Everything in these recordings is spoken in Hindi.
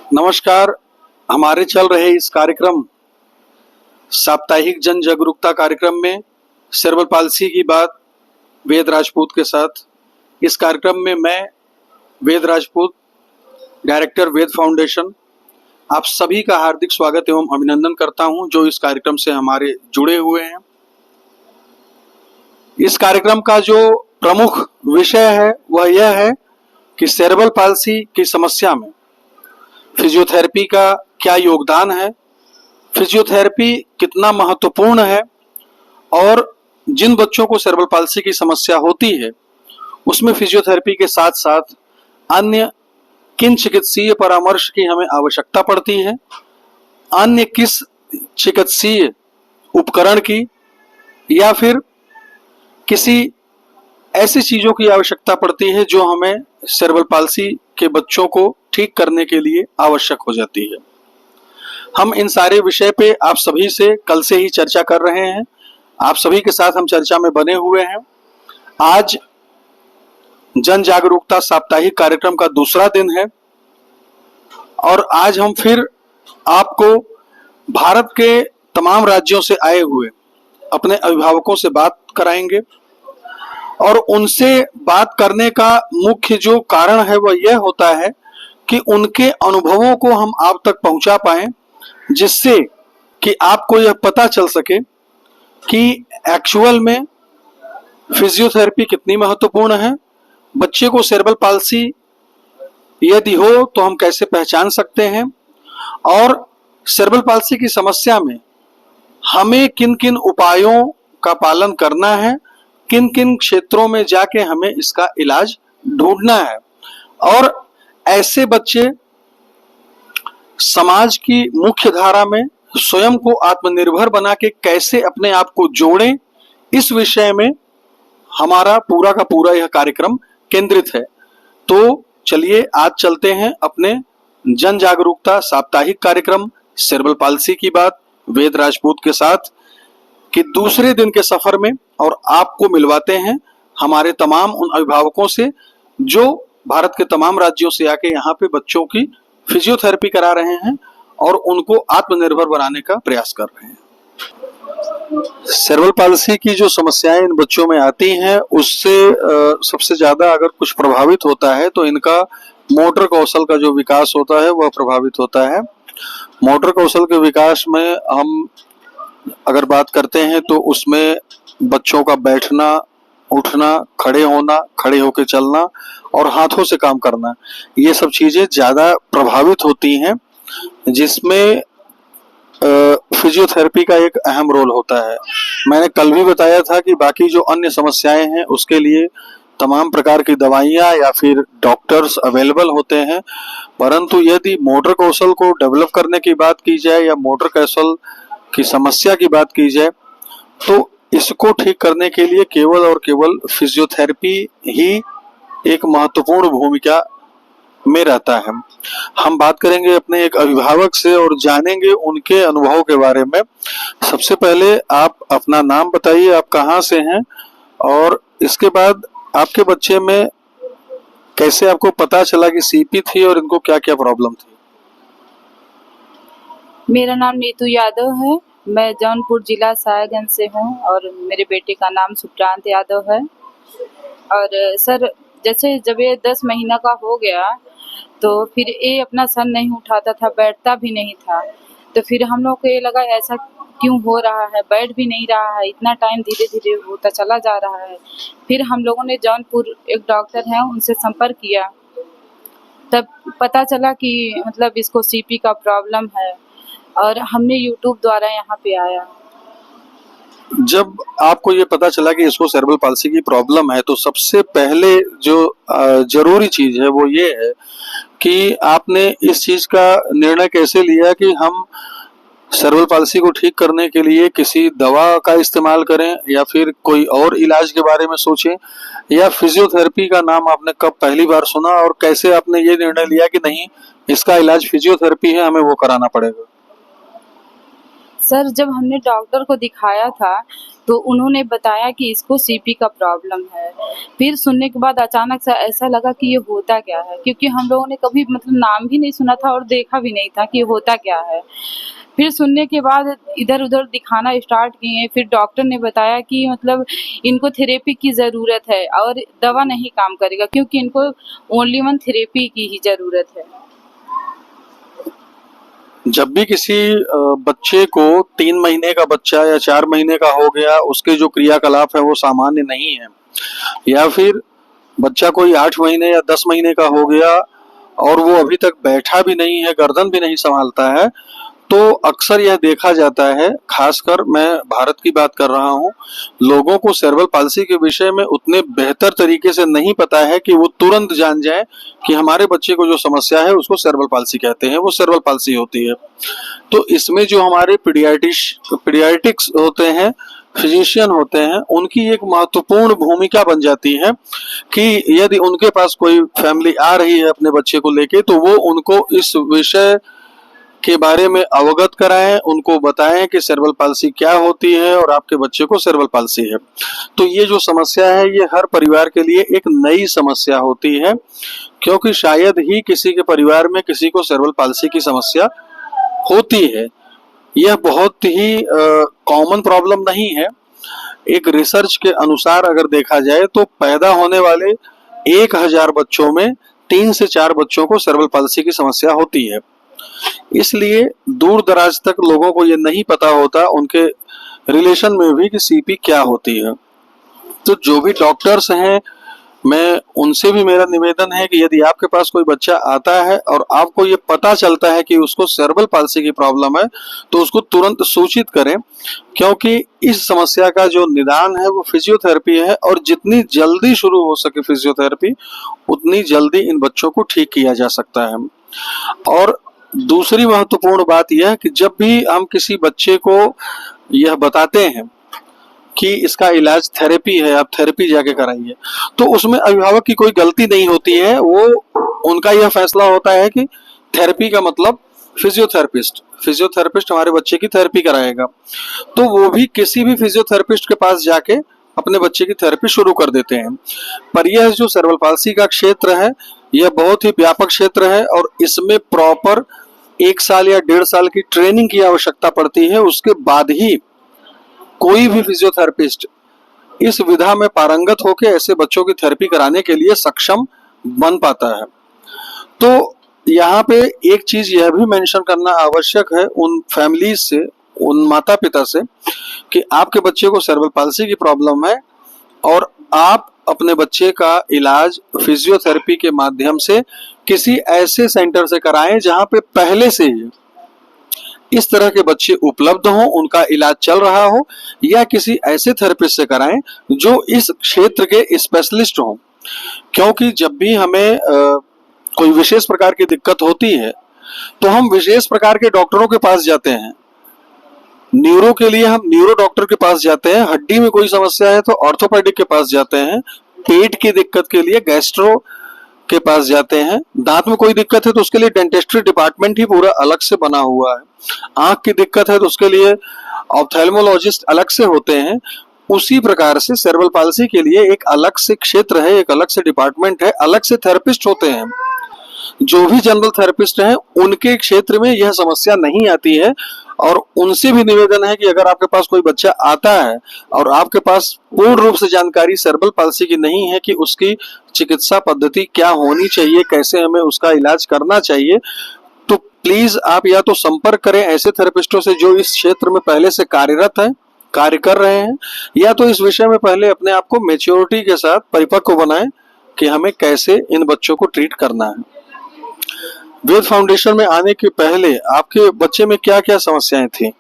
नमस्कार। हमारे चल रहे इस कार्यक्रम साप्ताहिक जन जागरूकता कार्यक्रम में सेरेब्रल पाल्सी की बात वेद राजपूत के साथ। इस कार्यक्रम में मैं वेद राजपूत, डायरेक्टर वेद फाउंडेशन, आप सभी का हार्दिक स्वागत एवं अभिनंदन करता हूं जो इस कार्यक्रम से हमारे जुड़े हुए हैं। इस कार्यक्रम का जो प्रमुख विषय है वह यह है कि सेरेब्रल पाल्सी की समस्या में फिजियोथेरेपी का क्या योगदान है, फिजियोथेरेपी कितना महत्वपूर्ण है और जिन बच्चों को सेरेब्रल पाल्सी की समस्या होती है उसमें फिजियोथेरेपी के साथ साथ अन्य किन चिकित्सीय परामर्श की हमें आवश्यकता पड़ती है, अन्य किस चिकित्सीय उपकरण की या फिर किसी ऐसी चीजों की आवश्यकता पड़ती है जो हमें सेरेब्रल पाल्सी के बच्चों को ठीक करने के लिए आवश्यक हो जाती है। हम इन सारे विषय पे आप सभी से कल से ही चर्चा कर रहे हैं। आप सभी के साथ हम चर्चा में बने हुए हैं। आज जन जागरूकता साप्ताहिक कार्यक्रम का दूसरा दिन है और आज हम फिर आपको भारत के तमाम राज्यों से आए हुए अपने अभिभावकों से बात कराएंगे और उनसे बात करने का मुख्य जो कारण है वह यह होता है कि उनके अनुभवों को हम आप तक पहुंचा पाएं, जिससे कि आपको यह पता चल सके कि एक्चुअल में फिजियोथेरेपी कितनी महत्वपूर्ण है। बच्चे को सेरेब्रल पाल्सी यदि हो तो हम कैसे पहचान सकते हैं और सेरेब्रल पाल्सी की समस्या में हमें किन किन उपायों का पालन करना है, किन किन क्षेत्रों में जाके हमें इसका इलाज ढूंढना है और ऐसे बच्चे समाज की मुख्य धारा में स्वयं को आत्मनिर्भर बना के कैसे अपने आप को जोड़ें, इस विषय में हमारा पूरा का पूरा यह कार्यक्रम केंद्रित है। तो चलिए आज चलते हैं अपने जन जागरूकता साप्ताहिक कार्यक्रम सेरेब्रल पाल्सी की बात वेद राजपूत के साथ कि दूसरे दिन के सफर में और आपको मिलवाते हैं हमारे तमाम उन अभिभावकों से जो भारत के तमाम राज्यों से आके यहाँ पे बच्चों की फिजियोथेरेपी करा रहे हैं और उनको आत्मनिर्भर बनाने का प्रयास कर रहे हैं। सेरेब्रल पाल्सी की जो समस्याएं इन बच्चों में आती हैं उससे सबसे ज्यादा अगर कुछ प्रभावित होता है तो इनका मोटर कौशल का जो विकास होता है वह प्रभावित होता है। मोटर कौशल के विकास में हम अगर बात करते हैं तो उसमें बच्चों का बैठना, उठना, खड़े होना, खड़े होकर चलना और हाथों से काम करना, ये सब चीजें ज्यादा प्रभावित होती हैं, जिसमें फिजियोथेरेपी का एक अहम रोल होता है। मैंने कल भी बताया था कि बाकी जो अन्य समस्याएं हैं उसके लिए तमाम प्रकार की दवाइयां या फिर डॉक्टर्स अवेलेबल होते हैं, परंतु यदि मोटर कौशल को डेवलप करने की बात की जाए या मोटर कौशल की समस्या की बात की जाए तो इसको ठीक करने के लिए केवल और केवल फिजियोथेरेपी ही एक महत्वपूर्ण भूमिका में रहता है। हम बात करेंगे अपने एक अभिभावक से और जानेंगे उनके अनुभव के बारे में। सबसे पहले आप अपना नाम बताइए, आप कहाँ से हैं और इसके बाद आपके बच्चे में कैसे आपको पता चला कि सीपी थी और इनको क्या क्या प्रॉब्लम थी। मेरा नाम नीतू यादव है, मैं जौनपुर जिला साहेबगंज से हूँ और मेरे बेटे का नाम सुप्रांत यादव है। और सर जैसे जब ये 10 महीना का हो गया तो फिर ये अपना सर नहीं उठाता था, बैठता भी नहीं था। तो फिर हम लोग को ये लगा ऐसा क्यों हो रहा है, बैठ भी नहीं रहा है, इतना टाइम धीरे धीरे होता चला जा रहा है। फिर हम लोगों ने जौनपुर एक डॉक्टर हैं उनसे संपर्क किया, तब पता चला कि मतलब इसको सीपी का प्रॉब्लम है और हमने यूट्यूब द्वारा यहाँ पे आया। जब आपको ये पता चला कि इसको सेरेब्रल पाल्सी की प्रॉब्लम है तो सबसे पहले जो जरूरी चीज है वो ये है कि आपने इस चीज का निर्णय कैसे लिया कि हम सेरेब्रल पाल्सी को ठीक करने के लिए किसी दवा का इस्तेमाल करें या फिर कोई और इलाज के बारे में सोचें, या फिजियोथेरेपी का नाम आपने कब पहली बार सुना और कैसे आपने ये निर्णय लिया कि नहीं इसका इलाज फिजियोथेरेपी है, हमें वो कराना पड़ेगा। सर जब हमने डॉक्टर को दिखाया था तो उन्होंने बताया कि इसको सीपी का प्रॉब्लम है। फिर सुनने के बाद अचानक से ऐसा लगा कि ये होता क्या है, क्योंकि हम लोगों ने कभी मतलब नाम भी नहीं सुना था और देखा भी नहीं था कि ये होता क्या है। फिर सुनने के बाद इधर-उधर दिखाना स्टार्ट किए, फिर डॉक्टर ने बताया कि मतलब इनको थेरेपी की ज़रूरत है और दवा नहीं काम करेगा, क्योंकि इनको ओनली वन थेरेपी की ही ज़रूरत है। जब भी किसी बच्चे को 3 महीने का बच्चा या 4 महीने का हो गया, उसके जो क्रियाकलाप है वो सामान्य नहीं है, या फिर बच्चा कोई 8 महीने या 10 महीने का हो गया और वो अभी तक बैठा भी नहीं है, गर्दन भी नहीं संभालता है, तो अक्सर यह देखा जाता है, खासकर मैं भारत की बात कर रहा हूँ, लोगों को सेरेब्रल पाल्सी के विषय में उतने बेहतर तरीके से नहीं पता है कि वो तुरंत जान जाए कि हमारे बच्चे को जो समस्या है उसको सेरेब्रल पाल्सी कहते हैं, वो सेरेब्रल पाल्सी होती है। तो इसमें जो हमारे पीडियाट्रिक्स होते हैं, फिजिशियन होते हैं, उनकी एक महत्वपूर्ण भूमिका बन जाती है कि यदि उनके पास कोई फैमिली आ रही है अपने बच्चे को लेके, तो वो उनको इस विषय के बारे में अवगत कराएं, उनको बताएं कि सेरेब्रल पाल्सी क्या होती है और आपके बच्चे को सेरेब्रल पाल्सी है। तो ये जो समस्या है ये हर परिवार के लिए एक नई समस्या होती है, क्योंकि शायद ही किसी के परिवार में किसी को सेरेब्रल पाल्सी की समस्या होती है। यह बहुत ही कॉमन प्रॉब्लम नहीं है। एक रिसर्च के अनुसार अगर देखा जाए तो पैदा होने वाले 1000 बच्चों में 3 से 4 बच्चों को सेरेब्रल पाल्सी की समस्या होती है। इसलिए दूर दराज तक लोगों को ये नहीं पता होता उनके रिलेशन में भी कि सीपी क्या होती है। तो जो भी डॉक्टर्स हैं, मैं उनसे भी मेरा निवेदन है कि यदि आपके पास कोई बच्चा आता है और आपको ये पता चलता है कि उसको सेरेब्रल पाल्सी की प्रॉब्लम है, तो उसको तुरंत सूचित करें, क्योंकि इस समस्या का जो निदान है वो फिजियोथेरेपी है, और जितनी जल्दी शुरू हो सके फिजियोथेरेपी, उतनी जल्दी इन बच्चों को ठीक किया जा सकता है। और दूसरी महत्वपूर्ण बात यह कि जब भी हम किसी बच्चे को यह बताते हैं कि इसका इलाज थेरेपी है, आप थेरेपी जाके कराइए, तो उसमें अभिभावक की कोई गलती नहीं होती है। वो उनका यह फैसला होता है कि थेरेपी का मतलब फिजियोथेरेपिस्ट हमारे बच्चे की थेरेपी कराएगा, तो वो भी किसी भी फिजियोथेरेपिस्ट के पास जाके अपने बच्चे की थेरेपी शुरू कर देते हैं। पर यह जो सेरेब्रल पाल्सी का क्षेत्र है, यह बहुत ही व्यापक क्षेत्र है और इसमें प्रॉपर 1 साल या 1.5 साल की ट्रेनिंग की आवश्यकता पड़ती है। उसके बाद ही कोई भी फिजियोथेरेपिस्ट इस विधा में पारंगत होकर ऐसे बच्चों की थेरेपी कराने के लिए सक्षम बन पाता है। तो यहाँ पे एक चीज यह भी मेंशन करना आवश्यक है उन फैमिलीज से, उन माता पिता से, कि आपके बच्चे को सेरेब्रल पाल्सी की प्रॉब्लम है और आप अपने बच्चे का इलाज फिजियोथेरेपी के माध्यम से किसी ऐसे सेंटर से कराएं जहां पे पहले से ही इस तरह के बच्चे उपलब्ध हों, उनका इलाज चल रहा हो, या किसी ऐसे थेरेपिस्ट से कराएं जो इस क्षेत्र के स्पेशलिस्ट हों। क्योंकि जब भी हमें कोई विशेष प्रकार की दिक्कत होती है तो हम विशेष प्रकार के डॉक्टरों के पास जाते हैं। न्यूरो के लिए हम न्यूरो डॉक्टर के पास जाते हैं, हड्डी में कोई समस्या है तो ऑर्थोपेडिक के पास जाते हैं, पेट की दिक्कत के लिए गैस्ट्रो के पास जाते हैं, दांत में कोई दिक्कत है तो उसके लिए डेंटिस्ट्री डिपार्टमेंट ही पूरा अलग से बना हुआ है, आंख की दिक्कत है तो उसके लिए ऑप्थेल्मोलॉजिस्ट अलग से होते हैं। उसी प्रकार से सेरेब्रल पाल्सी के लिए एक अलग से क्षेत्र है, एक अलग से डिपार्टमेंट है, अलग से थेरेपिस्ट होते हैं। जो भी जनरल थेरेपिस्ट हैं उनके क्षेत्र में यह समस्या नहीं आती है। और उनसे भी निवेदन है कि अगर आपके पास कोई बच्चा आता है और आपके पास पूर्ण रूप से जानकारी सेरेब्रल पाल्सी की नहीं है कि उसकी चिकित्सा पद्धति क्या होनी चाहिए, कैसे हमें उसका इलाज करना चाहिए, तो प्लीज आप या तो संपर्क करें ऐसे थेरेपिस्टों से जो इस क्षेत्र में पहले से कार्यरत हैं, कार्य कर रहे हैं, या तो इस विषय में पहले अपने आप को मैच्योरिटी के साथ परिपक्व बनाएं कि हमें कैसे इन बच्चों को ट्रीट करना है। वेद फाउंडेशन में आने के पहले आपके बच्चे में क्या क्या समस्याएं थी?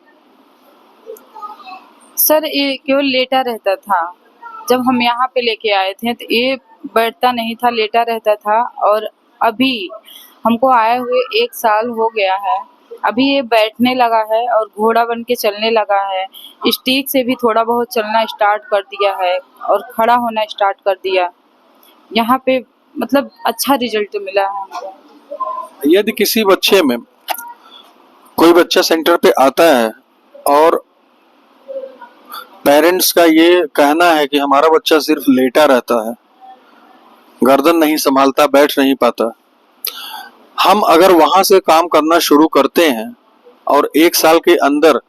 सर ये केवल लेटा रहता था। जब हम यहाँ पे लेके आए थे तो ये बैठता नहीं था, लेटा रहता था। और अभी हमको आए हुए 1 साल हो गया है, अभी ये बैठने लगा है और घोड़ा बन के चलने लगा है। स्टिक से भी थोड़ा बहुत चलना स्टार्ट कर दिया है और खड़ा होना स्टार्ट कर दिया। यहाँ पे मतलब अच्छा रिजल्ट मिला है हमको। यदि किसी बच्चे में, कोई बच्चा सेंटर पे आता है और पेरेंट्स का ये कहना है कि हमारा बच्चा सिर्फ लेटा रहता है, गर्दन नहीं संभालता, बैठ नहीं पाता। हम अगर वहां से काम करना शुरू करते हैं और 1 साल के अंदर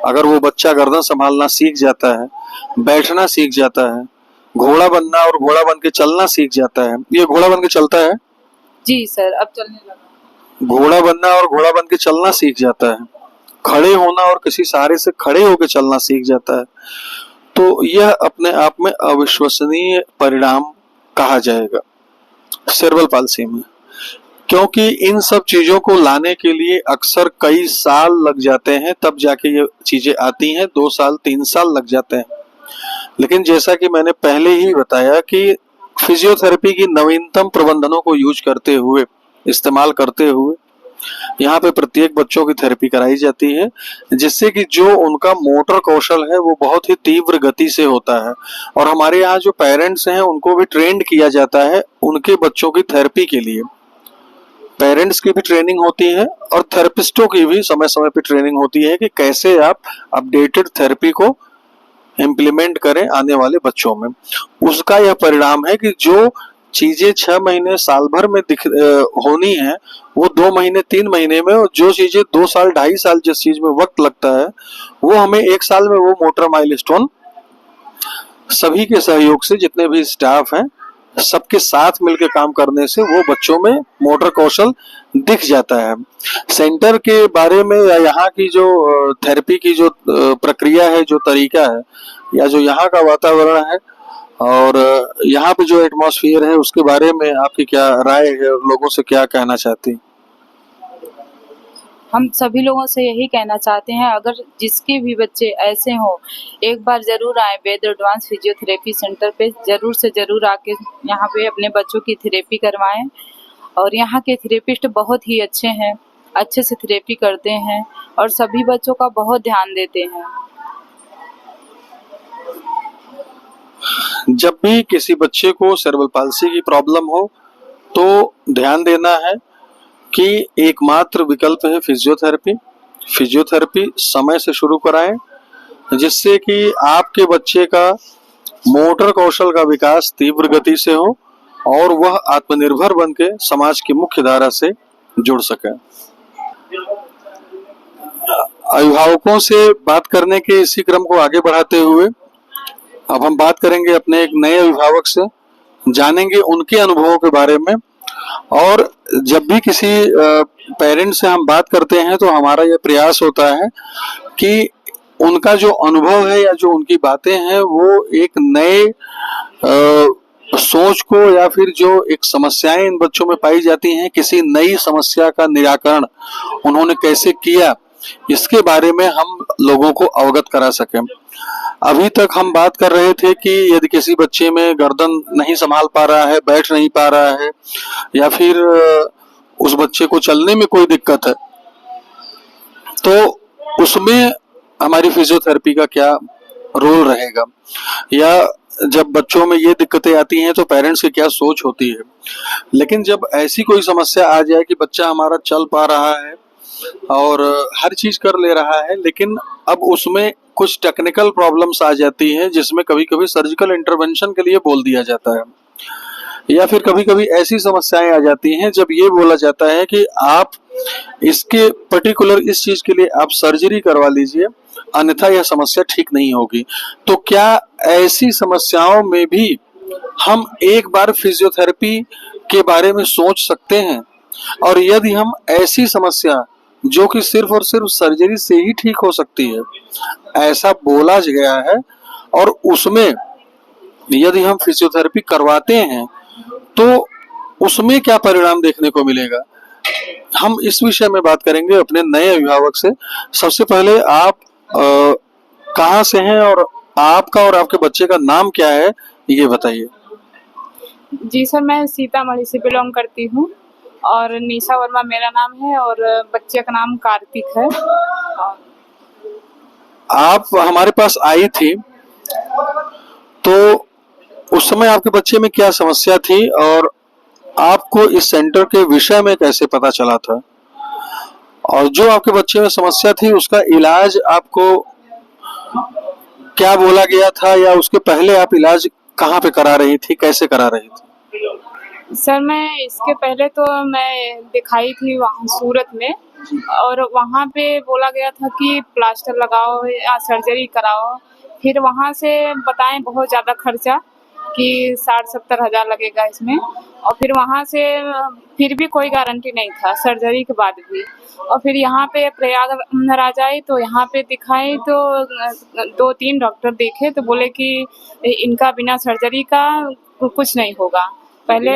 अगर वो बच्चा गर्दन संभालना सीख जाता है, बैठना सीख जाता है, घोड़ा बनना और घोड़ा बन के चलना सीख जाता है। ये घोड़ा बन के चलता है, जी सर, अब चलने लगा। घोड़ा बनना और घोड़ा बन के चलना सीख जाता है, खड़े होना और किसी सहारे से खड़े होकर चलना सीख जाता है। तो यह अपने आप में अविश्वसनीय परिणाम कहा जाएगा सेरेब्रल पाल्सी में, क्योंकि इन सब चीजों को लाने के लिए अक्सर कई साल लग जाते हैं, तब जाके ये चीजें आती हैं। 2 साल 3 साल लग जाते हैं। लेकिन जैसा कि मैंने पहले ही बताया कि फिजियोथेरेपी की नवीनतम प्रबंधनों को यूज करते हुए, इस्तेमाल करते हुए यहाँ पे प्रत्येक बच्चों की थेरेपी कराई जाती है, जिससे कि जो उनका मोटर कौशल है वो बहुत ही तीव्र गति से होता है। और हमारे यहाँ जो पेरेंट्स हैं उनको भी ट्रेंड किया जाता है उनके बच्चों की थेरेपी के लिए। पेरेंट्स की भी ट्रेनिंग होती है और थेरेपिस्टों की भी समय समय पे ट्रेनिंग होती है कि कैसे आप अपडेटेड थेरेपी को इम्प्लीमेंट करें आने वाले बच्चों में। उसका यह परिणाम है कि जो चीजें 6 महीने साल भर में होनी है वो 2 महीने 3 महीने में, और जो चीजें 2 साल 2.5 साल जिस चीज में वक्त लगता है वो हमें 1 साल में वो मोटर माइलस्टोन सभी के सहयोग से, जितने भी स्टाफ हैं सबके साथ मिलकर काम करने से वो बच्चों में मोटर कौशल दिख जाता है। सेंटर के बारे में या यहाँ की जो थेरेपी की जो प्रक्रिया है, जो तरीका है, या जो यहाँ का वातावरण है और यहाँ पे जो एटमॉस्फेयर है उसके बारे में आपकी क्या राय है और लोगों से क्या कहना चाहती हैं? हम सभी लोगों से यही कहना चाहते हैं, अगर जिसके भी बच्चे ऐसे हों, एक बार ज़रूर आए वेद एडवांस फिजियोथेरेपी सेंटर पे, ज़रूर से ज़रूर आके यहाँ पे अपने बच्चों की थेरेपी करवाएं। और यहाँ के थेरेपिस्ट बहुत ही अच्छे हैं, अच्छे से थेरेपी करते हैं और सभी बच्चों का बहुत ध्यान देते हैं। जब भी किसी बच्चे को सेरेब्रल पाल्सी की प्रॉब्लम हो तो ध्यान देना है कि एकमात्र विकल्प है फिजियोथेरेपी। फिजियोथेरेपी समय से शुरू कराएं, जिससे कि आपके बच्चे का मोटर कौशल का विकास तीव्र गति से हो और वह आत्मनिर्भर बन के समाज की मुख्य धारा से जुड़ सके। अभिभावकों से बात करने के इसी क्रम को आगे बढ़ाते हुए अब हम बात करेंगे अपने एक नए अभिभावक से, जानेंगे उनके अनुभवों के बारे में। और जब भी किसी पेरेंट्स से हम बात करते हैं तो हमारा यह प्रयास होता है कि उनका जो अनुभव है या जो उनकी बातें हैं वो एक नए सोच को, या फिर जो एक समस्याएं इन बच्चों में पाई जाती हैं, किसी नई समस्या का निराकरण उन्होंने कैसे किया, इसके बारे में हम लोगों को अवगत करा सकें। अभी तक हम बात कर रहे थे कि यदि किसी बच्चे में गर्दन नहीं संभाल पा रहा है, बैठ नहीं पा रहा है, या फिर उस बच्चे को चलने में कोई दिक्कत है, तो उसमें हमारी फिजियोथेरेपी का क्या रोल रहेगा, या जब बच्चों में ये दिक्कतें आती हैं तो पेरेंट्स की क्या सोच होती है। लेकिन जब ऐसी कोई समस्या आ जाए कि बच्चा हमारा चल पा रहा है और हर चीज कर ले रहा है, लेकिन अब उसमें कुछ टेक्निकल प्रॉब्लम्स आ जाती हैं जिसमें कभी कभी सर्जिकल इंटरवेंशन के लिए बोल दिया जाता है, या फिर कभी कभी ऐसी समस्याएं आ जाती हैं जब ये बोला जाता है कि आप इसके पर्टिकुलर इस चीज के लिए आप सर्जरी करवा लीजिए, अन्यथा यह समस्या ठीक नहीं होगी। तो क्या ऐसी समस्याओं में भी हम एक बार फिजियोथेरेपी के बारे में सोच सकते हैं? और यदि हम ऐसी समस्या जो कि सिर्फ और सिर्फ सर्जरी से ही ठीक हो सकती है, ऐसा बोला गया है, और उसमें यदि हम फिजियोथेरेपी करवाते हैं तो उसमें क्या परिणाम देखने को मिलेगा, हम इस विषय में बात करेंगे अपने नए अभिभावक से। सबसे पहले आप कहाँ से हैं और आपका और आपके बच्चे का नाम क्या है, ये बताइए। जी सर, मैं सीतामढ़ी से बिलोंग करती हूँ और निशा वर्मा मेरा नाम है और बच्चे का नाम कार्तिक है। आप हमारे पास आई थी तो उस समय आपके बच्चे में क्या समस्या थी और आपको इस सेंटर के विषय में कैसे पता चला था, और जो आपके बच्चे में समस्या थी उसका इलाज आपको क्या बोला गया था, या उसके पहले आप इलाज कहाँ पे करा रही थी, कैसे करा रही थी? सर मैं इसके पहले तो मैं दिखाई थी वहाँ सूरत में, और वहाँ पे बोला गया था कि प्लास्टर लगाओ या सर्जरी कराओ। फिर वहाँ से बताएं बहुत ज़्यादा खर्चा कि 60-70 हज़ार लगेगा इसमें। और फिर वहाँ से फिर भी कोई गारंटी नहीं था सर्जरी के बाद भी। और फिर यहाँ पे प्रयागराज आई तो यहाँ पे दिखाई तो 2-3 डॉक्टर देखे तो बोले कि इनका बिना सर्जरी का कुछ नहीं होगा। पहले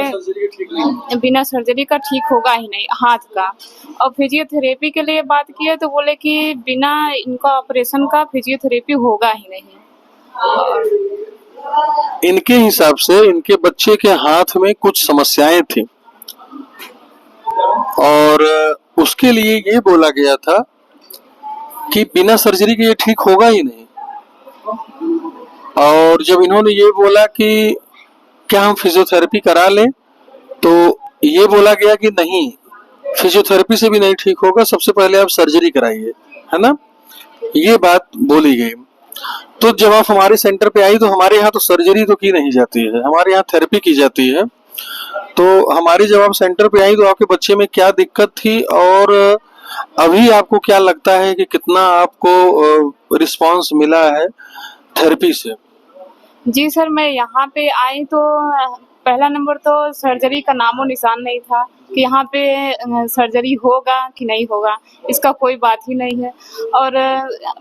बिना सर्जरी का ठीक होगा ही नहीं हाथ का। और फिजियोथेरेपी के लिए बात किए तो बोले कि बिना इनका ऑपरेशन का फिजियोथेरेपी होगा ही नहीं। इनके हिसाब से इनके बच्चे के हाथ में कुछ समस्याएं थी और उसके लिए ये बोला गया था कि बिना सर्जरी के ये ठीक होगा ही नहीं। और जब इन्होंने ये बोला कि क्या हम फिजियोथेरेपी करा लें, तो ये बोला गया कि नहीं, फिजियोथेरेपी से भी नहीं ठीक होगा, सबसे पहले आप सर्जरी कराइए, है ना, ये बात बोली गई। तो जब आप हमारे सेंटर पे आई तो हमारे यहाँ तो सर्जरी तो की नहीं जाती है, हमारे यहाँ थेरेपी की जाती है। तो हमारी जब आप सेंटर पे आई तो आपके बच्चे में क्या दिक्कत थी, और अभी आपको क्या लगता है कि कितना आपको रिस्पांस मिला है थेरेपी से? जी सर, मैं यहाँ पे आई तो पहला नंबर तो सर्जरी का नामो निशान नहीं था कि यहाँ पे सर्जरी होगा कि नहीं होगा, इसका कोई बात ही नहीं है। और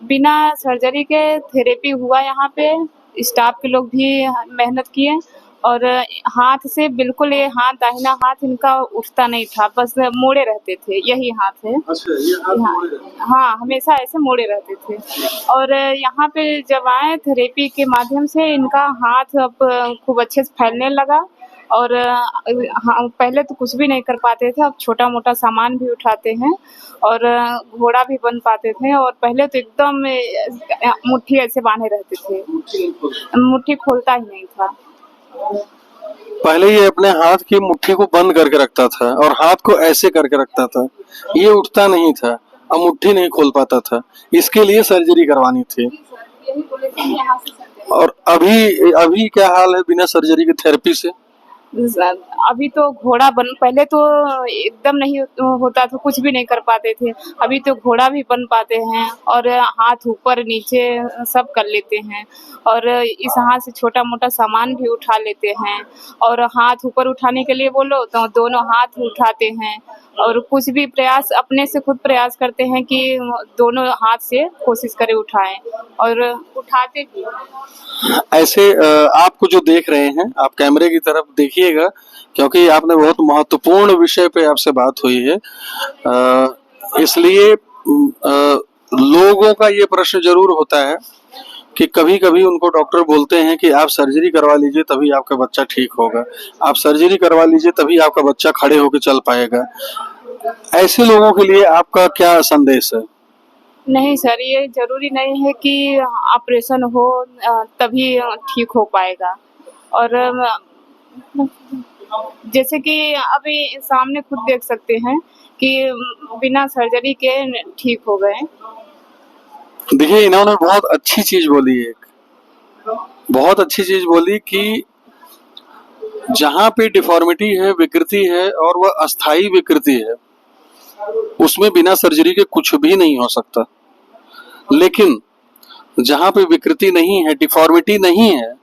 बिना सर्जरी के थेरेपी हुआ यहाँ पे, स्टाफ के लोग भी मेहनत किए। और हाथ से बिल्कुल ये हाथ, दाहिना हाथ इनका उठता नहीं था, बस मोड़े रहते थे, यही हाथ है। अच्छा, ये हाथ मोड़े रहते थे। हाँ, हमेशा ऐसे मोड़े रहते थे। और यहाँ पे जब आए थेरेपी के माध्यम से इनका हाथ अब खूब अच्छे से फैलने लगा। और हाँ, पहले तो कुछ भी नहीं कर पाते थे, अब छोटा मोटा सामान भी उठाते हैं और घोड़ा भी बन पाते थे। और पहले तो एकदम मुट्ठी ऐसे बांधे रहते थे, मुट्ठी खोलता ही नहीं था। पहले ये अपने हाथ की मुट्ठी को बंद करके रखता था और हाथ को ऐसे करके रखता था, ये उठता नहीं था, अब मुट्ठी नहीं खोल पाता था, इसके लिए सर्जरी करवानी थी। और अभी अभी क्या हाल है बिना सर्जरी के थेरेपी से? अभी तो घोड़ा बन, पहले तो एकदम नहीं होता था, कुछ भी नहीं कर पाते थे। अभी तो घोड़ा भी बन पाते हैं और हाथ ऊपर नीचे सब कर लेते हैं। और इस हाथ से छोटा मोटा सामान भी उठा लेते हैं। और हाथ ऊपर उठाने के लिए बोलो तो दोनों हाथ उठाते हैं। और कुछ भी प्रयास अपने से खुद प्रयास करते हैं कि दोनों हाथ से कोशिश करें उठाएं, और उठाते भी। ऐसे आपको जो देख रहे हैं, आप कैमरे की तरफ देखिएगा, क्योंकि आपने बहुत महत्वपूर्ण विषय पे आपसे बात हुई है, इसलिए लोगों का ये प्रश्न जरूर होता है कि कभी कभी उनको डॉक्टर बोलते हैं कि आप सर्जरी करवा लीजिए तभी आपका बच्चा ठीक होगा, आप सर्जरी करवा लीजिए तभी आपका बच्चा खड़े होकर चल पाएगा। ऐसे लोगों के लिए आपका क्या संदेश है? नहीं सर, ये ज़रूरी नहीं है कि ऑपरेशन हो तभी ठीक हो पाएगा। और जैसे कि अभी सामने खुद देख सकते हैं कि बिना सर्जरी के ठीक हो गए। देखिए, इन्होंने बहुत अच्छी चीज बोली, एक बहुत अच्छी चीज बोली कि जहाँ पे डिफॉर्मिटी है, विकृति है, और वह अस्थाई विकृति है, उसमें बिना सर्जरी के कुछ भी नहीं हो सकता। लेकिन जहाँ पे विकृति नहीं है, डिफॉर्मिटी नहीं है,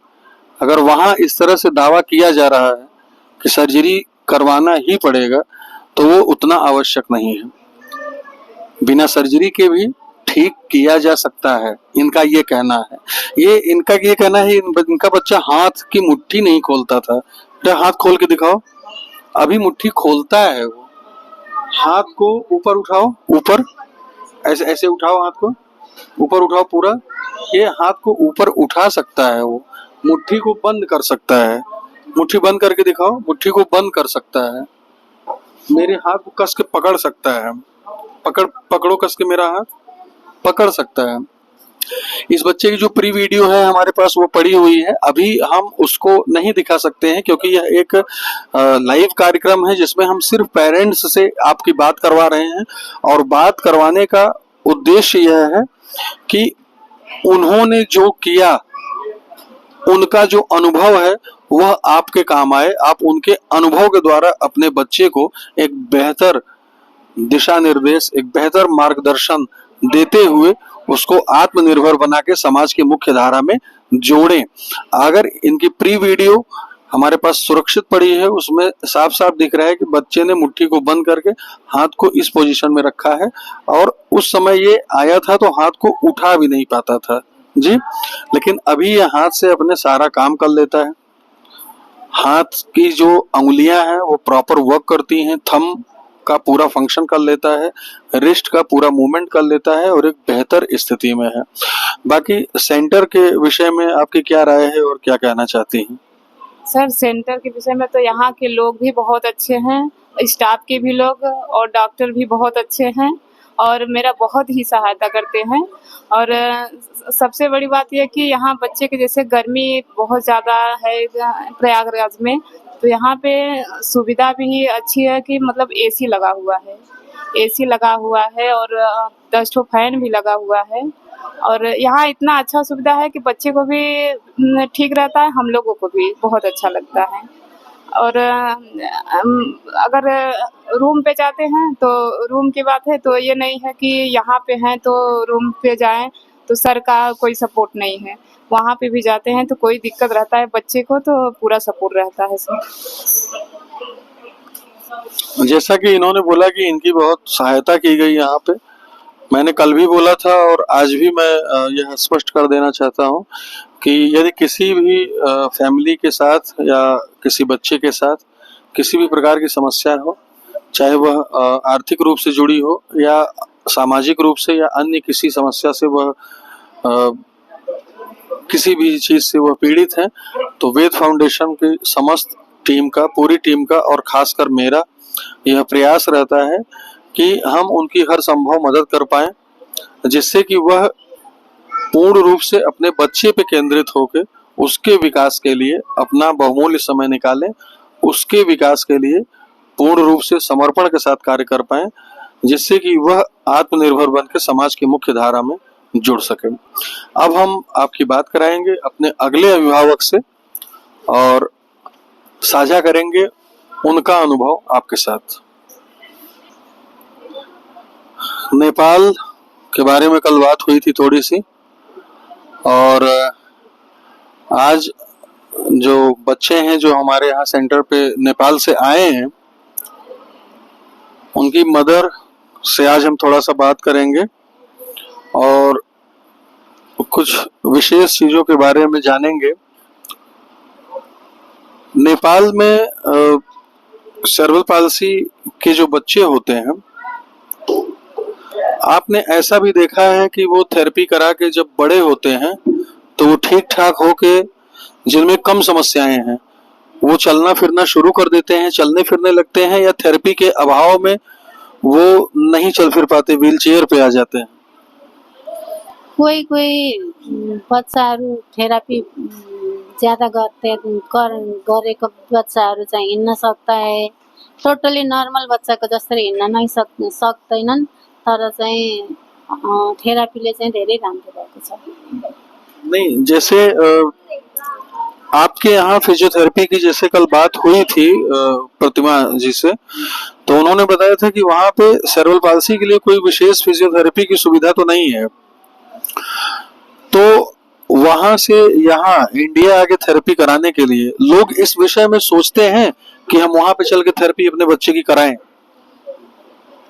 अगर वहां इस तरह से दावा किया जा रहा है कि सर्जरी करवाना ही पड़ेगा, तो वो उतना आवश्यक नहीं है। बिना सर्जरी के भी ठीक किया जा सकता है, इनका ये कहना है। इनका ये कहना है, इनका बच्चा हाथ की मुट्ठी नहीं खोलता था। तो हाथ खोल के दिखाओ, अभी मुट्ठी खोलता है वो। हाथ को ऊपर उठाओ, ऊपर ऐसे ऐसे उठाओ, हाथ को ऊपर उठाओ पूरा, ये हाथ को ऊपर उठा सकता है वो, मुट्ठी को बंद कर सकता है। मुट्ठी बंद करके दिखाओ, मुट्ठी को बंद कर सकता है, मेरे हाथ को कस के पकड़ सकता है, पकड़ो कस के मेरा हाथ, पकड़ सकता है। इस बच्चे की जो प्री वीडियो है हमारे पास वो पड़ी हुई है, अभी हम उसको नहीं दिखा सकते हैं क्योंकि यह एक लाइव कार्यक्रम है जिसमें हम सिर्फ पेरेंट्स से आपकी बात करवा रहे हैं। और बात करवाने का उद्देश्य यह है कि उन्होंने जो किया, उनका जो अनुभव है वह आपके काम आए, आप उनके अनुभव के द्वारा अपने बच्चे को एक बेहतर दिशा निर्देश, एक बेहतर मार्गदर्शन देते हुए उसको आत्मनिर्भर बना के समाज की मुख्य धारा में जोड़ें। अगर इनकी प्री वीडियो हमारे पास सुरक्षित पड़ी है, उसमें साफ साफ दिख रहा है कि बच्चे ने मुट्ठी को बंद करके हाथ को इस पोजीशन में रखा है और उस समय ये आया था तो हाथ को उठा भी नहीं पाता था जी, लेकिन अभी ये हाथ से अपने सारा काम कर लेता है। हाथ की जो अंगुलियां हैं वो प्रॉपर वर्क करती हैं, थंब का पूरा फंक्शन कर लेता है, रिस्ट का पूरा मूवमेंट कर लेता है और एक बेहतर स्थिति में है। बाकी सेंटर के विषय में आपकी क्या राय है और क्या कहना चाहती हैं? सर सेंटर के विषय में तो यहाँ के लोग भी बहुत अच्छे हैं, स्टाफ के भी लोग और डॉक्टर भी बहुत अच्छे हैं और मेरा बहुत ही सहायता करते हैं। और सबसे बड़ी बात यह कि यहाँ बच्चे के जैसे गर्मी बहुत ज़्यादा है प्रयागराज में, तो यहाँ पे सुविधा भी अच्छी है कि मतलब एसी लगा हुआ है, एसी लगा हुआ है और 10 ठो फैन भी लगा हुआ है। और यहाँ इतना अच्छा सुविधा है कि बच्चे को भी ठीक रहता है, हम लोगों को भी बहुत अच्छा लगता है। और अगर रूम पे जाते हैं तो रूम की बात है तो ये नहीं है कि यहाँ पे हैं तो रूम पे जाएं तो सर का कोई सपोर्ट नहीं है, वहाँ पे भी जाते हैं तो कोई दिक्कत रहता है बच्चे को तो पूरा सपोर्ट रहता है सर। जैसा कि इन्होंने बोला कि इनकी बहुत सहायता की गई यहाँ पे, मैंने कल भी बोला था और आज भी मैं यह स्पष्ट कर देना चाहता हूँ कि यदि किसी भी फैमिली के साथ या किसी बच्चे के साथ किसी भी प्रकार की समस्या हो, चाहे वह आर्थिक रूप से जुड़ी हो या सामाजिक रूप से या अन्य किसी समस्या से वह किसी भी चीज से वह पीड़ित है, तो वेद फाउंडेशन की समस्त टीम का, पूरी टीम का और खासकर मेरा यह प्रयास रहता है कि हम उनकी हर संभव मदद कर पाएं, जिससे कि वह पूर्ण रूप से अपने बच्चे पे केंद्रित होकर उसके विकास के लिए अपना बहुमूल्य समय निकालें, उसके विकास के लिए पूर्ण रूप से समर्पण के साथ कार्य कर पाएं, जिससे कि वह आत्मनिर्भर बनकर समाज की मुख्य धारा में जुड़ सके। अब हम आपकी बात कराएंगे अपने अगले अभिभावक से और साझा करेंगे उनका अनुभव आपके साथ। नेपाल के बारे में कल बात हुई थी थोड़ी सी, और आज जो बच्चे हैं जो हमारे यहाँ सेंटर पे नेपाल से आए हैं, उनकी मदर से आज हम थोड़ा सा बात करेंगे और कुछ विशेष चीजों के बारे में जानेंगे। नेपाल में सेरेब्रल पाल्सी के जो बच्चे होते हैं, आपने ऐसा भी देखा है कि वो थेरेपी करा के जब बड़े होते हैं तो वो ठीक ठाक होके, जिनमें कम समस्याएं हैं, वो चलना फिरना शुरू कर देते हैं, चलने फिरने लगते हैं, या थेरेपी के अभाव में वो नहीं चल फिर पाते, व्हील चेयर पे आ जाते हैं? कोही कोही बच्चाहरू थेरापी ज्यादा गरेको बच्चाहरू चाहिँ हिँड्न सक्ता है, टोटली नर्मल बच्चाको जसरी हिँड्न नै सक्दैनन्, तर चाहिँ थेरापीले चाहिँ धेरै राम्रो भएको छ। नहीं, जैसे आपके यहाँ फिजियोथेरेपी की जैसे कल बात हुई थी प्रतिमा जी से, तो उन्होंने बताया था कि वहाँ पे सेरेब्रल पाल्सी के लिए कोई विशेष फिजियोथेरेपी की सुविधा तो नहीं है, तो वहां से यहाँ इंडिया आके थेरेपी कराने के लिए लोग इस विषय में सोचते हैं कि हम वहां पे चल के थेरेपी अपने बच्चे की कराएं?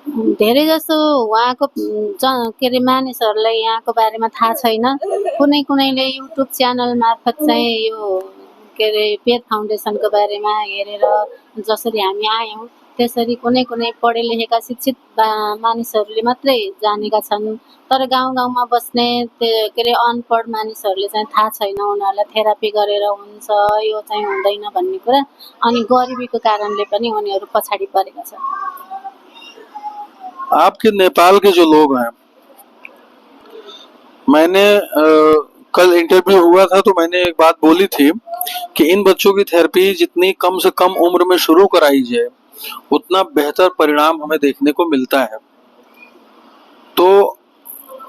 धेरै जसो उहाँको के अरे मानिसहरूलाई यहाँको बारेमा थाहा छैन, कुनै कुनैले युट्युब च्यानल मार्फत चाहिँ यो के अरे वेद फाउन्डेसनको बारेमा हेरेर जसरी हामी आयौँ त्यसरी कुनै कुनै पढे लेखेका शिक्षित मानिसहरूले मात्रै जानेका छन्, तर गाउँ गाउँमा बस्ने के अरे अनपढ मानिसहरूले चाहिँ थाहा छैन, उनीहरूलाई थेरापी गरेर हुन्छ यो चाहिँ हुँदैन भन्ने कुरा, अनि गरिबीको कारणले पनि उनीहरू पछाडि परेका छन्। आपके नेपाल के जो लोग हैं मैंने कल इंटरव्यू हुआ था तो मैंने एक बात बोली थी कि इन बच्चों की थेरेपी जितनी कम से कम उम्र में शुरू कराई जाए उतना बेहतर परिणाम हमें देखने को मिलता है। तो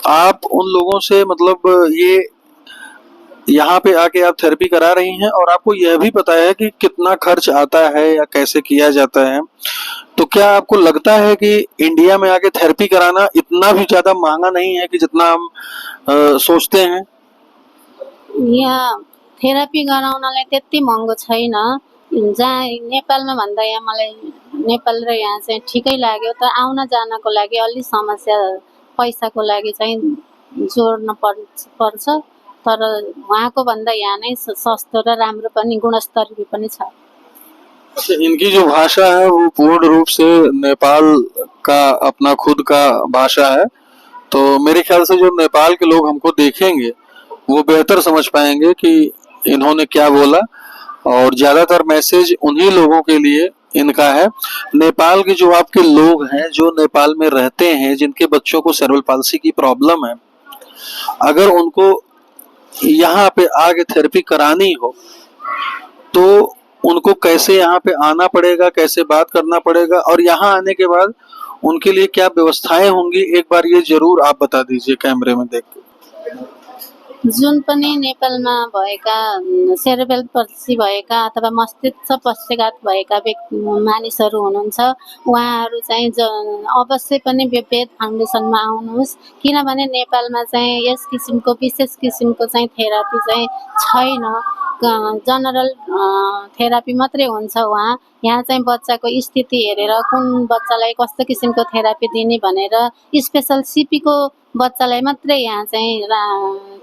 आप उन लोगों से मतलब ये यहाँ पे आके आप थेरेपी करा रही हैं और आपको यह भी पता है कि कितना खर्च आता है या कैसे किया जाता है, तो क्या आपको लगता है कि इंडिया में आके थेरेपी कराना इतना भी ज्यादा महंगा नहीं है कि जितना हम सोचते हैं? यहाँ थेरापी गराउनलाई त्यति महँगो छैन। जहाँ नेपालमा भन्दा यहाँ मलाई नेपाल र यहाँ चाहिँ ठिकै लाग्यो। तर आउन जानको लागि अलि समस्या, पैसाको लागि चाहिँ जोड्न पर्छ। तर वहाँको भन्दा यहाँ नै सस्तो र राम्रो पनि गुणस्तरीय पनि छ। अच्छा, इनकी जो भाषा है वो पूर्ण रूप से नेपाल का अपना खुद का भाषा है, तो मेरे ख्याल से जो नेपाल के लोग हमको देखेंगे वो बेहतर समझ पाएंगे कि इन्होंने क्या बोला, और ज्यादातर मैसेज उन्हीं लोगों के लिए इनका है। नेपाल के जो आपके लोग हैं जो नेपाल में रहते हैं, जिनके बच्चों को सेरेब्रल पाल्सी की प्रॉब्लम है, अगर उनको यहाँ पे आगे थेरेपी करानी हो तो उनको कैसे यहाँ पे आना पड़ेगा, कैसे बात करना पड़ेगा, और यहाँ आने के बाद उनके लिए क्या व्यवस्थाएं होंगी, एक बार ये जरूर आप बता दीजिए कैमरे में देख के। जुन पनि नेपालमा भएका सेरेब्रल पाल्सी भएका अथवा मस्तिष्क पक्षघात भएका मानिसहरू हुनुहुन्छ, उहाँहरू चाहिँ अवश्य पनि वेद फाउन्डेसनमा आउनुहोस्। किनभने नेपालमा चाहिँ यस किसिमको विशेष किसिमको चाहिँ थेरापी चाहिँ छैन। जनरल थेरापी मात्रै हुन्छ वहाँ। यहाँ चाहिँ बच्चाको स्थिति हेरेर कुन बच्चालाई कस्तो किसिमको थेरापी दिने भनेर स्पेसल सिपीको बच्चालाई मात्रै यहाँ चाहिँ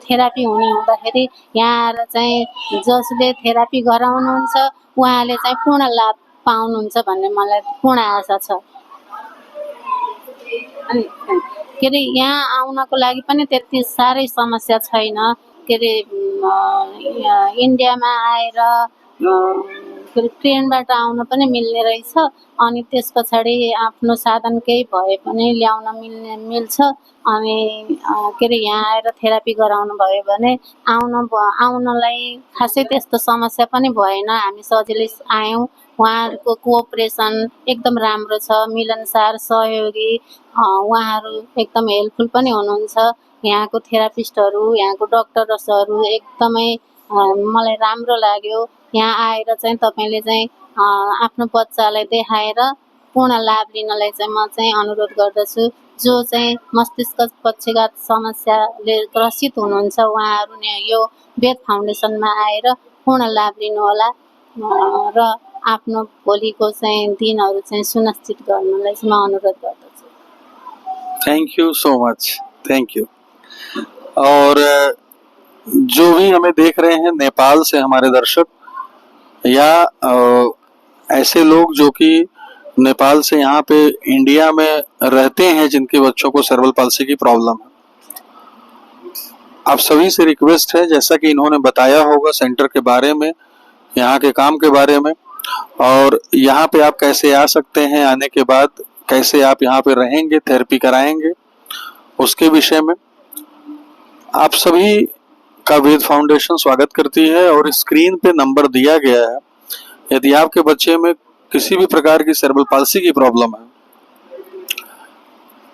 थेरापी हुने हुँदाखेरि यहाँ आएर चाहिँ जसले थेरापी गराउनुहुन्छ उहाँले चाहिँ पूर्ण लाभ पाउनुहुन्छ भन्ने मलाई पूर्ण आशा छ। अनि के अरे यहाँ आउनको लागि पनि त्यति साह्रै समस्या छैन। के अरे इन्डियामा आएर ट्रेनबाट आउन पनि मिल्ने रहेछ। अनि त्यस पछाडि आफ्नो साधन केही भए पनि ल्याउन मिल्छ। अनि के अरे यहाँ आएर थेरापी गराउनु भयो भने आउनलाई खासै त्यस्तो समस्या पनि भएन। हामी सजिलै आयौँ। उहाँहरूको कोअपरेसन एकदम राम्रो छ, मिलनसार, सहयोगी, उहाँहरू एकदम हेल्पफुल पनि हुनुहुन्छ। यहाँको थेरापिस्टहरू, यहाँको डक्टर्सहरू एकदमै मलाई राम्रो लाग्यो। यहाँ आएर चाहिँ तपाईँले चाहिँ आफ्नो बच्चालाई देखाएर पूर्ण लाभ लिनलाई चाहिँ म चाहिँ अनुरोध गर्दछु। जो चाहिँ मस्तिष्क पक्षघात समस्याले ग्रसित हुनुहुन्छ उहाँहरू नै यो वेद फाउन्डेसनमा आएर पूर्ण लाभ लिनुहोला र आफ्नो भोलिको चाहिँ दिनहरू चाहिँ सुनिश्चित गर्नलाई चाहिँ म अनुरोध गर्दछु। Thank you so much, thank you. और जो भी हमें देख रहे हैं नेपाल से हमारे दर्शक या ऐसे लोग जो कि नेपाल से यहाँ पे इंडिया में रहते हैं, जिनके बच्चों को सेरेब्रल पाल्सी की प्रॉब्लम है, आप सभी से रिक्वेस्ट है, जैसा कि इन्होंने बताया होगा सेंटर के बारे में, यहाँ के काम के बारे में, और यहाँ पे आप कैसे आ सकते हैं, आने के बाद कैसे आप यहाँ पे रहेंगे, थेरेपी कराएंगे, उसके विषय में आप सभी का वेद फाउंडेशन स्वागत करती है। और स्क्रीन पे नंबर दिया गया है। यदि आपके बच्चे में किसी भी प्रकार की सेरेब्रल पाल्सी की प्रॉब्लम है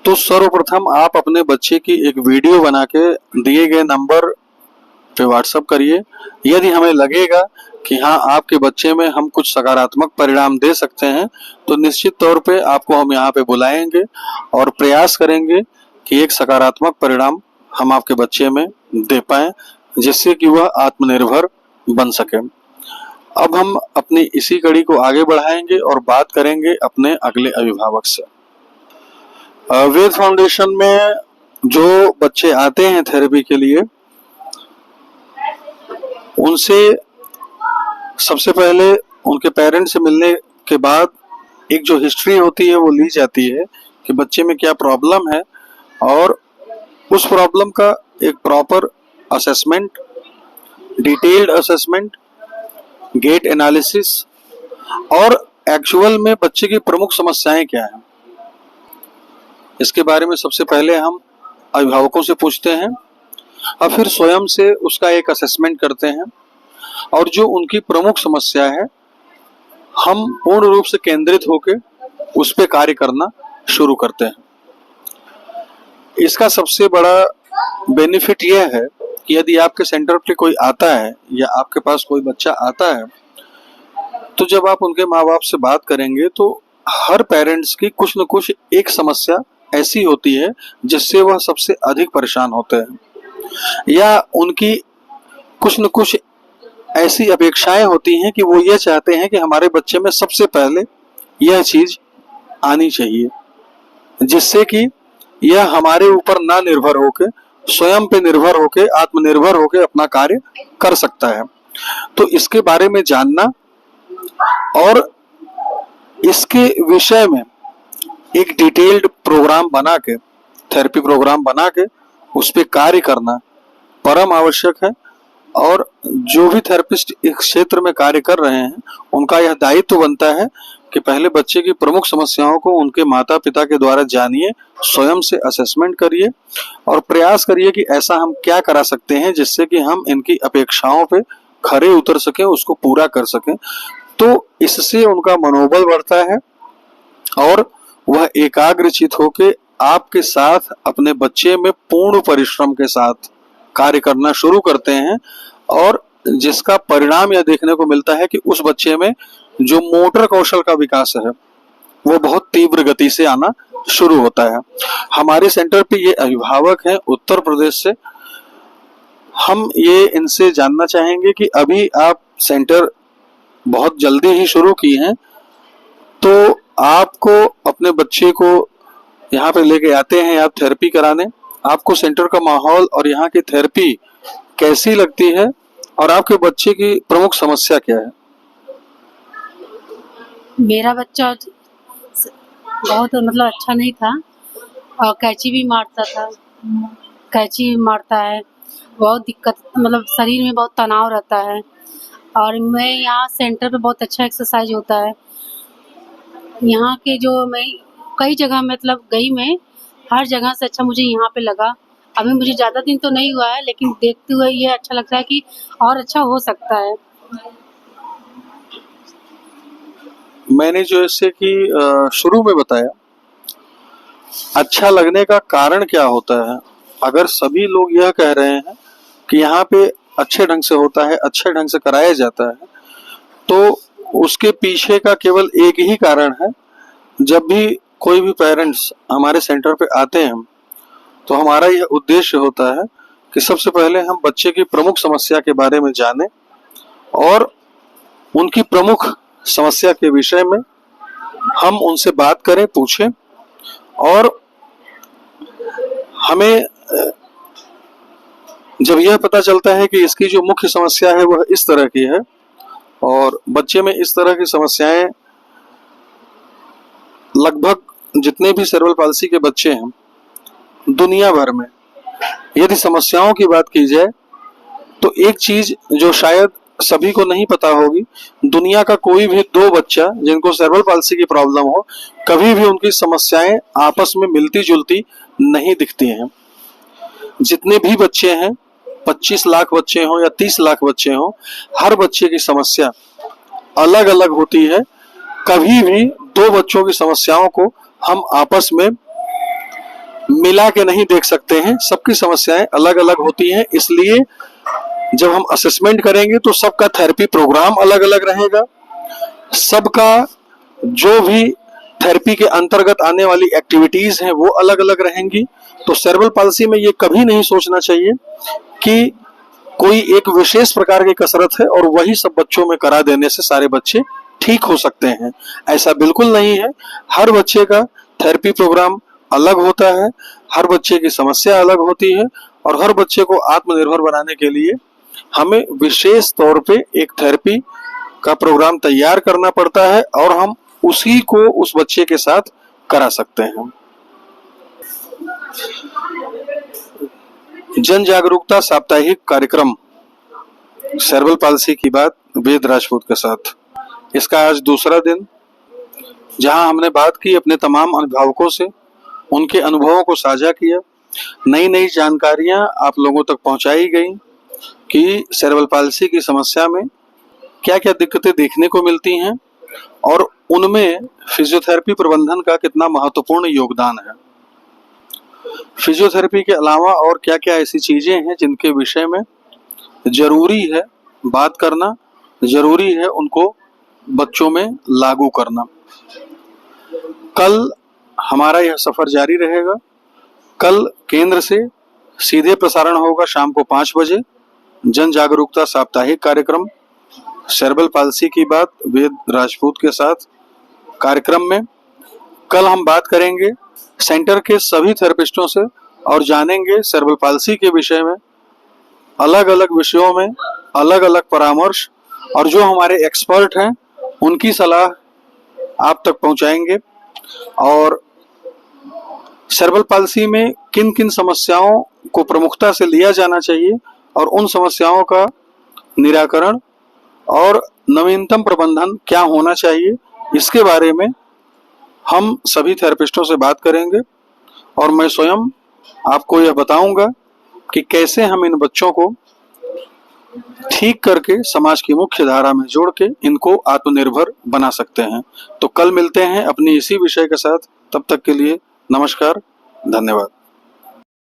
तो सर्वप्रथम आप अपने बच्चे की एक वीडियो बना के दिए गए नंबर पे व्हाट्सएप करिए। यदि हमें लगेगा कि हाँ आपके बच्चे में हम कुछ सकारात्मक परिणाम दे सकते हैं तो निश्चित तौर पे आपको हम यहाँ पे बुलाएंगे और प्रयास करेंगे कि एक सकारात्मक परिणाम हम आपके बच्चे में दे पाएं, जिससे कि वह आत्मनिर्भर बन सके। अब हम अपनी इसी कड़ी को आगे बढ़ाएंगे और बात करेंगे अपने अगले अभिभावक से। वेद फाउंडेशन में जो बच्चे आते हैं थेरेपी के लिए, उनसे सबसे पहले उनके पेरेंट्स से मिलने के बाद एक जो हिस्ट्री होती है वो ली जाती है कि बच्चे में क्या प्रॉब्लम है, और उस प्रॉब्लम का एक proper assessment, detailed assessment, gait analysis, और एक्चुअल में बच्चे की प्रमुख समस्याएं क्या हैं, इसके बारे में सबसे पहले हम अभिभावकों से पूछते हैं। और फिर स्वयं से उसका एक असेसमेंट करते हैं और जो उनकी प्रमुख समस्या है हम पूर्ण रूप से केंद्रित होकर उस पर कार्य करना शुरू करते हैं। इसका सबसे बड़ा बेनिफिट यह है कि यदि आपके सेंटर पे कोई आता है या आपके पास कोई बच्चा आता है तो जब आप उनके माँ बाप से बात करेंगे तो हर पेरेंट्स की कुछ न कुछ एक समस्या ऐसी होती है जिससे वह सबसे अधिक परेशान होते हैं या उनकी कुछ न कुछ ऐसी अपेक्षाएं होती हैं कि वो ये चाहते हैं कि हमारे बच्चे में सबसे पहले यह चीज आनी चाहिए जिससे कि यह हमारे ऊपर ना निर्भर होके स्वयं पे निर्भर होके आत्मनिर्भर होके अपना कार्य कर सकता है। तो इसके बारे में जानना और इसके विषय में एक डिटेल्ड प्रोग्राम बना के थेरेपी प्रोग्राम बना के उस पर कार्य करना परम आवश्यक है। और जो भी थेरेपिस्ट इस क्षेत्र में कार्य कर रहे हैं उनका यह दायित्व बनता है कि पहले बच्चे की प्रमुख समस्याओं को उनके माता पिता के द्वारा जानिए, स्वयं से असेसमेंट करिए और प्रयास करिए कि ऐसा हम क्या करा सकते हैं जिससे कि हम इनकी अपेक्षाओं पे खरे उतर सकें, उसको पूरा कर सकें। तो इससे उनका मनोबल बढ़ता है और वह एकाग्रचित होकर आपके साथ अपने बच्चे में पूर्ण परिश्रम के साथ कार्य करना शुरू करते हैं और जिसका परिणाम यह देखने को मिलता है कि उस बच्चे में जो मोटर कौशल का विकास है वो बहुत तीव्र गति से आना शुरू होता है। हमारे सेंटर पे ये अभिभावक हैं उत्तर प्रदेश से। हम ये इनसे जानना चाहेंगे कि अभी आप सेंटर बहुत जल्दी ही शुरू की हैं, तो आपको अपने बच्चे को यहाँ पे लेके आते हैं आप थेरेपी कराने, आपको सेंटर का माहौल और यहाँ की थेरेपी कैसी लगती है और आपके बच्चे की प्रमुख समस्या क्या है? मेरा बच्चा बहुत मतलब अच्छा नहीं था और कैंची भी मारता था, कैंची मारता है, बहुत दिक्कत मतलब शरीर में बहुत तनाव रहता है। और मैं यहाँ सेंटर पे बहुत अच्छा एक्सरसाइज होता है। यहाँ के जो मैं कई जगह मतलब गई, मैं हर जगह से अच्छा मुझे यहाँ पे लगा। अभी मुझे ज़्यादा दिन तो नहीं हुआ है लेकिन देखते हुए ये अच्छा लगता है कि और अच्छा हो सकता है। मैंने जो इससे कि शुरू में बताया, अच्छा लगने का कारण क्या होता है? अगर सभी लोग यह कह रहे हैं कि यहाँ पे अच्छे ढंग से होता है, अच्छे ढंग से कराया जाता है, तो उसके पीछे का केवल एक ही कारण है। जब भी कोई भी पेरेंट्स हमारे सेंटर पे आते हैं तो हमारा यह उद्देश्य होता है कि सबसे पहले हम बच्चे की प्रमुख समस्या के बारे में जानें और उनकी प्रमुख समस्या के विषय में हम उनसे बात करें, पूछें और हमें जब यह पता चलता है कि इसकी जो मुख्य समस्या है वह इस तरह की है और बच्चे में इस तरह की समस्याएं लगभग जितने भी सेरेब्रल पाल्सी के बच्चे हैं दुनिया भर में, यदि समस्याओं की बात की जाए तो एक चीज जो शायद सभी को नहीं पता होगी, दुनिया का कोई भी दो बच्चा जिनको सेरेब्रल पाल्सी की प्रॉब्लम हो कभी भी उनकी समस्याएं आपस में मिलती जुलती नहीं दिखती हैं। जितने भी बच्चे हैं, 25 लाख बच्चे हों या 30 लाख बच्चे हों, हर बच्चे की समस्या अलग अलग होती है। कभी भी दो बच्चों की समस्याओं को हम आपस में मिला के नहीं देख सकते हैं, सबकी समस्याएं अलग अलग होती हैं। इसलिए जब हम असेसमेंट करेंगे तो सबका थेरेपी प्रोग्राम अलग अलग रहेगा, सबका जो भी थेरेपी के अंतर्गत आने वाली एक्टिविटीज हैं वो अलग अलग रहेंगी। तो सेरेब्रल पाल्सी में ये कभी नहीं सोचना चाहिए कि कोई एक विशेष प्रकार की कसरत है और वही सब बच्चों में करा देने से सारे बच्चे ठीक हो सकते हैं। ऐसा बिल्कुल नहीं है। हर बच्चे का थेरेपी प्रोग्राम अलग होता है, हर बच्चे की समस्या अलग होती है और हर बच्चे को आत्मनिर्भर बनाने के लिए हमें विशेष तौर पे एक थेरेपी का प्रोग्राम तैयार करना पड़ता है और हम उसी को उस बच्चे के साथ करा सकते हैं। जन जागरूकता साप्ताहिक कार्यक्रम सेरेब्रल पाल्सी की बात वेद राजपूत के साथ, इसका आज दूसरा दिन, जहां हमने बात की अपने तमाम अभिभावकों से, उनके अनुभवों को साझा किया नई नई जानकारियां आप लोगों तक पहुंचाई गई कि सेरेब्रल पाल्सी की समस्या में क्या क्या दिक्कतें देखने को मिलती हैं और उनमें फिजियोथेरेपी प्रबंधन का कितना महत्वपूर्ण योगदान है। फिजियोथेरेपी के अलावा और क्या क्या ऐसी चीजें हैं जिनके विषय में जरूरी है बात करना, जरूरी है उनको बच्चों में लागू करना। कल हमारा यह सफर जारी रहेगा। कल केंद्र से सीधे प्रसारण होगा शाम को 5 बजे जन जागरूकता साप्ताहिक कार्यक्रम सेरेब्रल पाल्सी की बात वेद राजपूत के साथ कार्यक्रम में। कल हम बात करेंगे सेंटर के सभी थेरेपिस्टों से और जानेंगे सेरेब्रल पाल्सी के विषय में, अलग अलग विषयों में अलग अलग परामर्श और जो हमारे एक्सपर्ट हैं उनकी सलाह आप तक पहुंचाएंगे। और सेरेब्रल पाल्सी में किन किन समस्याओं को प्रमुखता से लिया जाना चाहिए और उन समस्याओं का निराकरण और नवीनतम प्रबंधन क्या होना चाहिए, इसके बारे में हम सभी थेरेपिस्टों से बात करेंगे। और मैं स्वयं आपको यह बताऊंगा कि कैसे हम इन बच्चों को ठीक करके समाज की मुख्य धारा में जोड़ के इनको आत्मनिर्भर बना सकते हैं। तो कल मिलते हैं अपनी इसी विषय के साथ। तब तक के लिए नमस्कार, धन्यवाद।